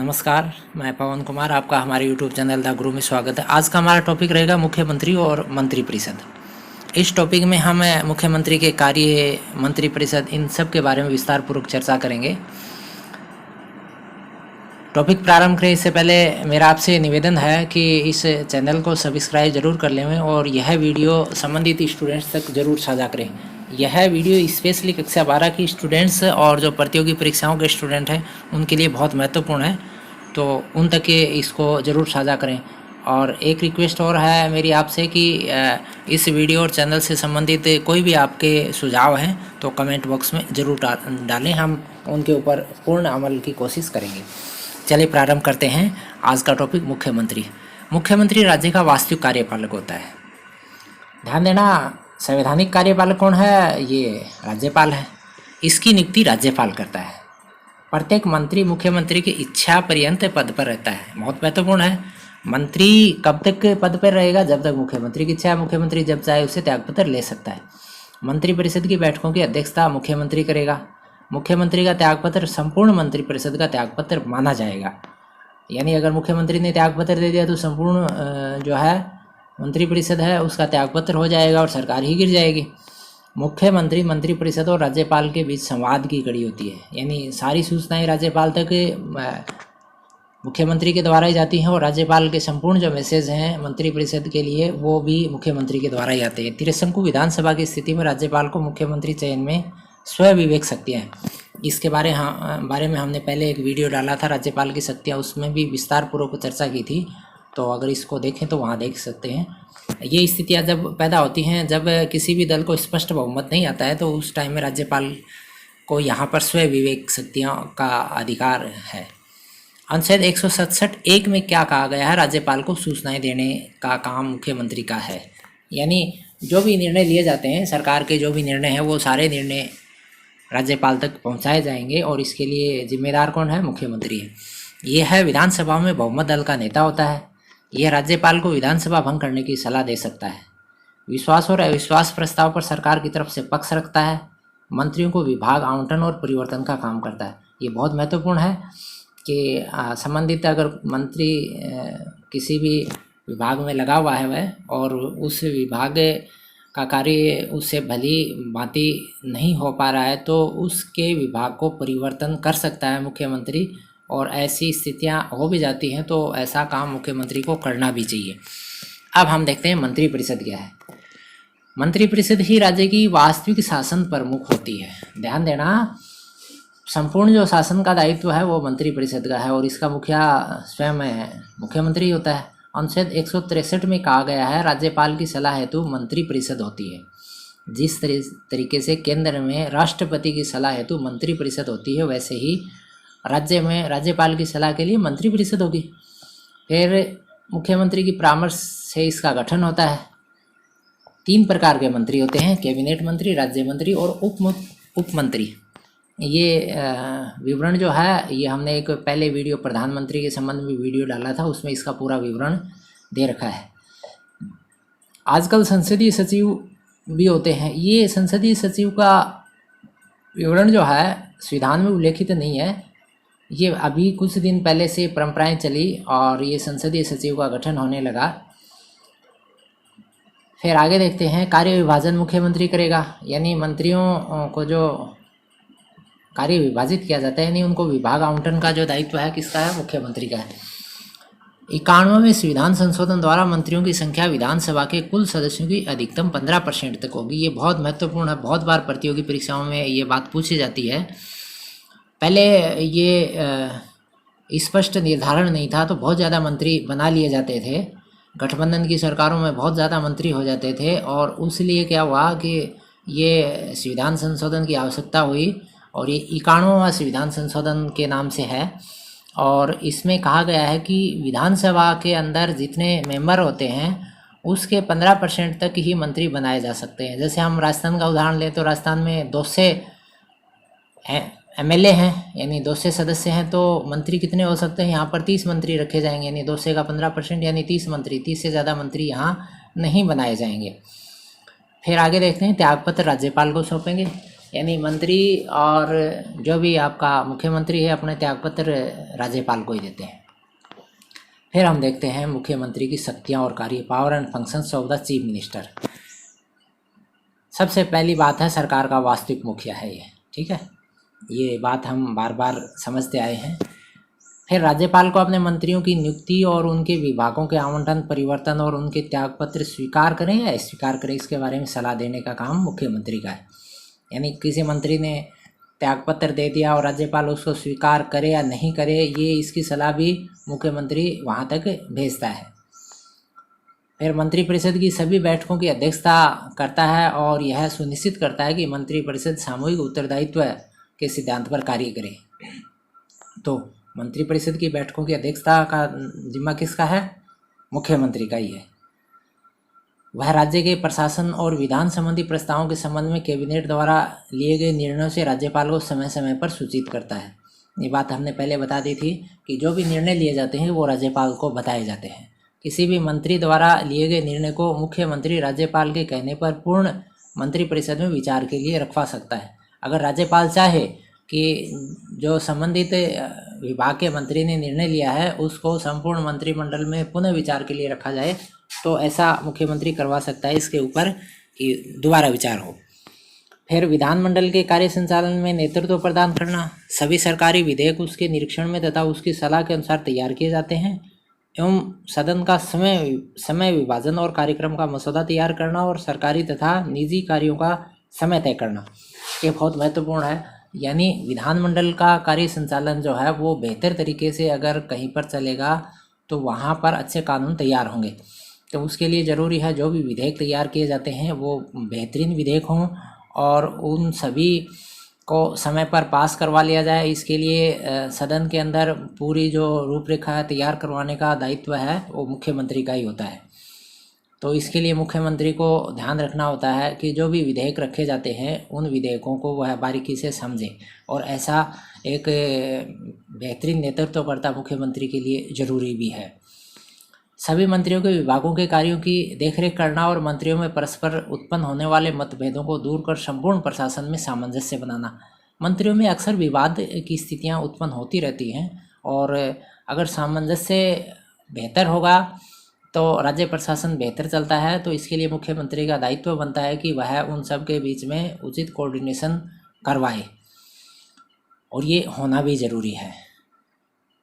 नमस्कार, मैं पवन कुमार, आपका हमारे यूट्यूब चैनल द गुरु में स्वागत है। आज का हमारा टॉपिक रहेगा मुख्यमंत्री और मंत्रिपरिषद। इस टॉपिक में हम मुख्यमंत्री के कार्य, मंत्रिपरिषद, इन सब के बारे में विस्तार पूर्वक चर्चा करेंगे। टॉपिक प्रारंभ करें इससे पहले मेरा आपसे निवेदन है कि इस चैनल को सब्सक्राइब जरूर कर लें और यह वीडियो संबंधित स्टूडेंट्स तक जरूर साझा करें। यह वीडियो स्पेशली कक्षा 12 की स्टूडेंट्स और जो प्रतियोगी परीक्षाओं के स्टूडेंट हैं उनके लिए बहुत महत्वपूर्ण है, तो उन तक इसको ज़रूर साझा करें। और एक रिक्वेस्ट और है मेरी आपसे कि इस वीडियो और चैनल से संबंधित कोई भी आपके सुझाव हैं तो कमेंट बॉक्स में ज़रूर डालें, हम उनके ऊपर पूर्ण अमल की कोशिश करेंगे। चलिए प्रारंभ करते हैं। आज का टॉपिक मुख्यमंत्री। मुख्यमंत्री राज्य का वास्तविक कार्यपालक होता है। ध्यान देना, संवैधानिक कार्यपालक कौन है? ये राज्यपाल है। इसकी नियुक्ति राज्यपाल करता है। प्रत्येक मंत्री मुख्यमंत्री की इच्छा पर्यंत पद पर रहता है। बहुत महत्वपूर्ण है। मंत्री कब तक पद पर रहेगा? जब तक मुख्यमंत्री की इच्छा है। मुख्यमंत्री जब चाहे उसे त्यागपत्र ले सकता है। मंत्रिपरिषद की बैठकों की अध्यक्षता मुख्यमंत्री करेगा। मुख्यमंत्री का त्यागपत्र संपूर्ण मंत्रिपरिषद का त्यागपत्र माना जाएगा। यानी अगर मुख्यमंत्री ने त्यागपत्र दे दिया तो संपूर्ण जो है मंत्रिपरिषद है उसका त्यागपत्र हो जाएगा और सरकार ही गिर जाएगी। मुख्यमंत्री, मंत्रिपरिषद और राज्यपाल के बीच संवाद की कड़ी होती है। यानी सारी सूचनाएं राज्यपाल तक मुख्यमंत्री के द्वारा ही जाती हैं और राज्यपाल के संपूर्ण जो मैसेज हैं मंत्रिपरिषद के लिए वो भी मुख्यमंत्री के द्वारा ही आते हैं। त्रिशंकु विधानसभा की स्थिति में राज्यपाल को मुख्यमंत्री चयन में स्वविवेक शक्तियाँ हैं। इसके बारे में हमने पहले एक वीडियो डाला था, राज्यपाल की शक्तियाँ, उसमें भी विस्तार पूर्वक चर्चा की थी, तो अगर इसको देखें तो वहाँ देख सकते हैं। ये स्थितियाँ जब पैदा होती हैं जब किसी भी दल को स्पष्ट बहुमत नहीं आता है, तो उस टाइम में राज्यपाल को यहाँ पर स्वयं विवेक शक्तियों का अधिकार है। अनुच्छेद 167(1) में क्या कहा गया है? राज्यपाल को सूचनाएं देने का काम मुख्यमंत्री का है। यानी जो भी निर्णय लिए जाते हैं, सरकार के जो भी निर्णय हैं वो सारे निर्णय राज्यपाल तक पहुँचाए जाएंगे और इसके लिए जिम्मेदार कौन है? मुख्यमंत्री है। यह है विधानसभा में बहुमत दल का नेता होता है। यह राज्यपाल को विधानसभा भंग करने की सलाह दे सकता है। विश्वास और अविश्वास प्रस्ताव पर सरकार की तरफ से पक्ष रखता है। मंत्रियों को विभाग आवंटन और परिवर्तन का काम करता है। ये बहुत महत्वपूर्ण है कि संबंधित अगर मंत्री किसी भी विभाग में लगा हुआ है वह और उस विभाग का कार्य उससे भली भांति नहीं हो पा रहा है तो उसके विभाग को परिवर्तन कर सकता है मुख्यमंत्री, और ऐसी स्थितियां हो भी जाती हैं तो ऐसा काम मुख्यमंत्री को करना भी चाहिए। अब हम देखते हैं मंत्रिपरिषद क्या है। मंत्रिपरिषद ही राज्य की वास्तविक शासन प्रमुख होती है। ध्यान देना, संपूर्ण जो शासन का दायित्व है वो मंत्रिपरिषद का है और इसका मुखिया स्वयं मुख्यमंत्री होता है। अनुच्छेद 163 में कहा गया है, राज्यपाल की सलाह हेतु मंत्रिपरिषद होती है। जिस तरीके से केंद्र में राष्ट्रपति की सलाह हेतु मंत्रिपरिषद होती है, वैसे ही राज्य में राज्यपाल की सलाह के लिए मंत्रिपरिषद होगी। फिर मुख्यमंत्री की परामर्श से इसका गठन होता है। 3 प्रकार के मंत्री होते हैं, कैबिनेट मंत्री, राज्य मंत्री और उप मंत्री। ये विवरण जो है ये हमने एक पहले वीडियो प्रधानमंत्री के संबंध में वीडियो डाला था, उसमें इसका पूरा विवरण दे रखा है। आजकल संसदीय सचिव भी होते हैं। ये संसदीय सचिव का विवरण जो है संविधान में उल्लेखित नहीं है। ये अभी कुछ दिन पहले से परंपराएं चली और ये संसदीय सचिव का गठन होने लगा। फिर आगे देखते हैं, कार्य विभाजन मुख्यमंत्री करेगा। यानी मंत्रियों को जो कार्य विभाजित किया जाता है, यानी उनको विभाग आवंटन का जो दायित्व है किसका है? मुख्यमंत्री का है। 91वें संविधान संशोधन द्वारा मंत्रियों की संख्या विधानसभा के कुल सदस्यों की अधिकतम 15% तक होगी। ये बहुत महत्वपूर्ण है। बहुत बार प्रतियोगी परीक्षाओं में ये बात पूछी जाती है। पहले ये स्पष्ट निर्धारण नहीं था तो बहुत ज़्यादा मंत्री बना लिए जाते थे। गठबंधन की सरकारों में बहुत ज़्यादा मंत्री हो जाते थे और उसलिए क्या हुआ कि ये संविधान संशोधन की आवश्यकता हुई और ये 91वां संविधान संशोधन के नाम से है। और इसमें कहा गया है कि विधानसभा के अंदर जितने मेंबर होते हैं उसके 15% तक ही मंत्री बनाए जा सकते हैं। जैसे हम राजस्थान का उदाहरण लें तो राजस्थान में 200 MLA हैं, यानी 200 सदस्य हैं, तो मंत्री कितने हो सकते हैं? यहाँ पर 30 मंत्री रखे जाएंगे, यानी 200 का 15% यानी 30 मंत्री। 30 से ज़्यादा मंत्री यहाँ नहीं बनाए जाएंगे। फिर आगे देखते हैं, त्यागपत्र राज्यपाल को सौंपेंगे। यानी मंत्री और जो भी आपका मुख्यमंत्री है अपने त्यागपत्र राज्यपाल को ही देते हैं। फिर हम देखते हैं मुख्यमंत्री की शक्तियां और कार्य, power and functions of the chief minister. सबसे पहली बात है सरकार का वास्तविक मुखिया है ये, ठीक है, ये बात हम बार बार समझते आए हैं। फिर राज्यपाल को अपने मंत्रियों की नियुक्ति और उनके विभागों के आवंटन, परिवर्तन और उनके त्यागपत्र स्वीकार करें या अस्वीकार करें इसके बारे में सलाह देने का काम मुख्यमंत्री का है। यानी किसी मंत्री ने त्यागपत्र दे दिया और राज्यपाल उसको स्वीकार करे या नहीं करे, ये इसकी सलाह भी मुख्यमंत्री वहाँ तक भेजता है। फिर मंत्रिपरिषद की सभी बैठकों की अध्यक्षता करता है और यह सुनिश्चित करता है कि मंत्रिपरिषद सामूहिक उत्तरदायित्व के सिद्धांत पर कार्य करे। तो मंत्रिपरिषद की बैठकों की अध्यक्षता का जिम्मा किसका है? मुख्यमंत्री का ही है। वह राज्य के प्रशासन और विधान संबंधी प्रस्तावों के संबंध में कैबिनेट द्वारा लिए गए निर्णयों से राज्यपाल को समय समय पर सूचित करता है। ये बात हमने पहले बता दी थी कि जो भी निर्णय लिए जाते हैं वो राज्यपाल को बताए जाते हैं। किसी भी मंत्री द्वारा लिए गए निर्णय को मुख्यमंत्री राज्यपाल के कहने पर पूर्ण मंत्रिपरिषद में विचार के लिए रखवा सकता है। अगर राज्यपाल चाहे कि जो संबंधित विभाग के मंत्री ने निर्णय लिया है उसको संपूर्ण मंत्रिमंडल में पुनः विचार के लिए रखा जाए तो ऐसा मुख्यमंत्री करवा सकता है, इसके ऊपर कि दोबारा विचार हो। फिर विधानमंडल के कार्य संचालन में नेतृत्व प्रदान करना। सभी सरकारी विधेयक उसके निरीक्षण में तथा उसकी सलाह के अनुसार तैयार किए जाते हैं एवं सदन का समय विभाजन और कार्यक्रम का मसौदा तैयार करना और सरकारी तथा निजी कार्यों का समय तय करना, ये बहुत महत्वपूर्ण है। यानी विधानमंडल का कार्य संचालन जो है वो बेहतर तरीके से अगर कहीं पर चलेगा तो वहाँ पर अच्छे कानून तैयार होंगे। तो उसके लिए ज़रूरी है जो भी विधेयक तैयार किए जाते हैं वो बेहतरीन विधेयक हों और उन सभी को समय पर पास करवा लिया जाए। इसके लिए सदन के अंदर पूरी जो रूपरेखा तैयार करवाने का दायित्व है वो मुख्यमंत्री का ही होता है। तो इसके लिए मुख्यमंत्री को ध्यान रखना होता है कि जो भी विधेयक रखे जाते हैं उन विधेयकों को वह बारीकी से समझे और ऐसा एक बेहतरीन नेतृत्वकर्ता मुख्यमंत्री के लिए ज़रूरी भी है। सभी मंत्रियों के विभागों के कार्यों की देखरेख करना और मंत्रियों में परस्पर उत्पन्न होने वाले मतभेदों को दूर कर संपूर्ण प्रशासन में सामंजस्य बनाना। मंत्रियों में अक्सर विवाद की स्थितियां उत्पन्न होती रहती हैं और अगर सामंजस्य बेहतर होगा तो राज्य प्रशासन बेहतर चलता है। तो इसके लिए मुख्यमंत्री का दायित्व बनता है कि वह उन सब के बीच में उचित कोऑर्डिनेशन करवाए और ये होना भी ज़रूरी है।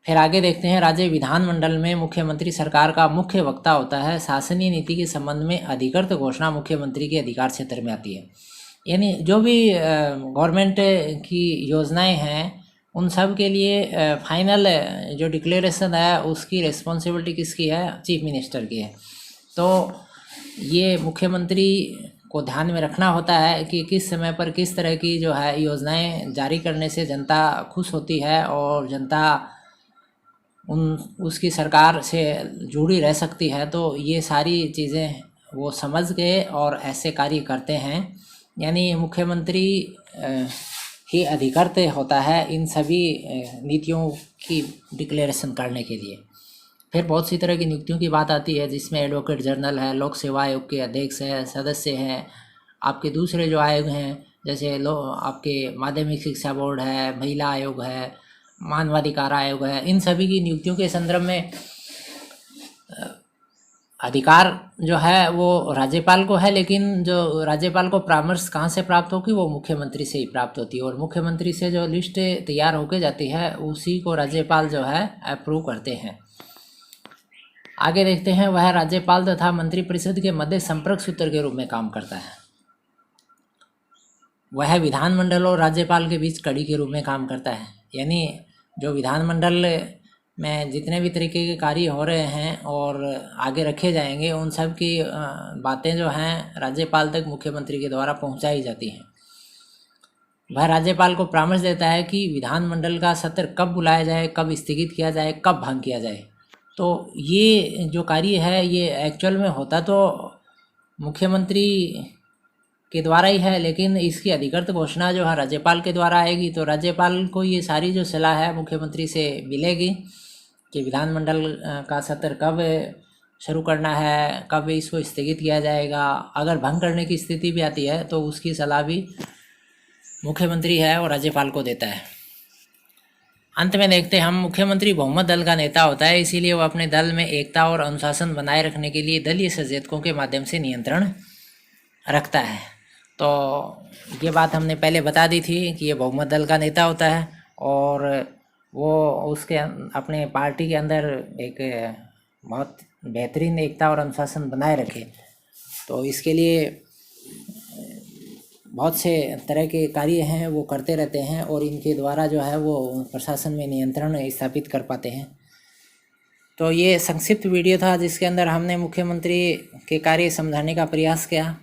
फिर आगे देखते हैं राज्य विधानमंडल में मुख्यमंत्री सरकार का मुख्य वक्ता होता है। शासनीय नीति के संबंध में अधिकृत घोषणा मुख्यमंत्री के अधिकार क्षेत्र में आती है। यानी जो भी गवर्नमेंट की योजनाएं हैं उन सब के लिए फाइनल जो डिक्लेरेशन है उसकी रिस्पॉन्सिबिलिटी किसकी है? चीफ मिनिस्टर की है। तो ये मुख्यमंत्री को ध्यान में रखना होता है कि किस समय पर किस तरह की जो है योजनाएं जारी करने से जनता खुश होती है और जनता उसकी सरकार से जुड़ी रह सकती है। तो ये सारी चीज़ें वो समझ गए और ऐसे कार्य करते हैं। यानी मुख्यमंत्री ही अधिकृत होता है इन सभी नीतियों की डिक्लेरेशन करने के लिए। फिर बहुत सी तरह की नियुक्तियों की बात आती है जिसमें एडवोकेट जनरल है, लोक सेवा आयोग के अध्यक्ष है, सदस्य हैं, आपके दूसरे जो आयोग हैं जैसे आपके माध्यमिक शिक्षा बोर्ड है, महिला आयोग है, मानवाधिकार आयोग है। इन सभी की नियुक्तियों के संदर्भ में अधिकार जो है वो राज्यपाल को है, लेकिन जो राज्यपाल को परामर्श कहाँ से प्राप्त होगी? वो मुख्यमंत्री से ही प्राप्त होती है और मुख्यमंत्री से जो लिस्ट तैयार होकर जाती है उसी को राज्यपाल जो है अप्रूव करते हैं। आगे देखते हैं वह राज्यपाल तथा मंत्रिपरिषद के मध्य संपर्क सूत्र के रूप में काम करता है। वह विधानमंडल और राज्यपाल के बीच कड़ी के रूप में काम करता है। यानी जो विधानमंडल में जितने भी तरीके के कार्य हो रहे हैं और आगे रखे जाएंगे उन सब की बातें जो हैं राज्यपाल तक मुख्यमंत्री के द्वारा पहुंचाई जाती हैं। वह राज्यपाल को परामर्श देता है कि विधानमंडल का सत्र कब बुलाया जाए, कब स्थगित किया जाए, कब भंग किया जाए। तो ये जो कार्य है ये एक्चुअल में होता तो मुख्यमंत्री के द्वारा ही है, लेकिन इसकी अधिकृत घोषणा जो है राज्यपाल के द्वारा आएगी। तो राज्यपाल को ये सारी जो सलाह है मुख्यमंत्री से मिलेगी कि विधानमंडल का सत्र कब शुरू करना है, कब इसको स्थगित किया जाएगा। अगर भंग करने की स्थिति भी आती है तो उसकी सलाह भी मुख्यमंत्री है और राज्यपाल को देता है। अंत में देखते हैं हम, मुख्यमंत्री बहुमत दल का नेता होता है, इसीलिए वो अपने दल में एकता और अनुशासन बनाए रखने के लिए दलीय संयोजकों के माध्यम से नियंत्रण रखता है। तो ये बात हमने पहले बता दी थी कि ये बहुमत दल का नेता होता है और वो उसके अपने पार्टी के अंदर एक बहुत बेहतरीन एकता और अनुशासन बनाए रखे। तो इसके लिए बहुत से तरह के कार्य हैं वो करते रहते हैं और इनके द्वारा जो है वो प्रशासन में नियंत्रण स्थापित कर पाते हैं। तो ये संक्षिप्त वीडियो था जिसके अंदर हमने मुख्यमंत्री के कार्य समझाने का प्रयास किया।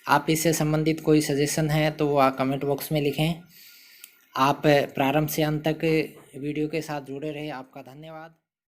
आप इससे संबंधित कोई सजेशन है तो वो कमेंट बॉक्स में लिखें। आप प्रारंभ से अंत तक वीडियो के साथ जुड़े रहे, आपका धन्यवाद।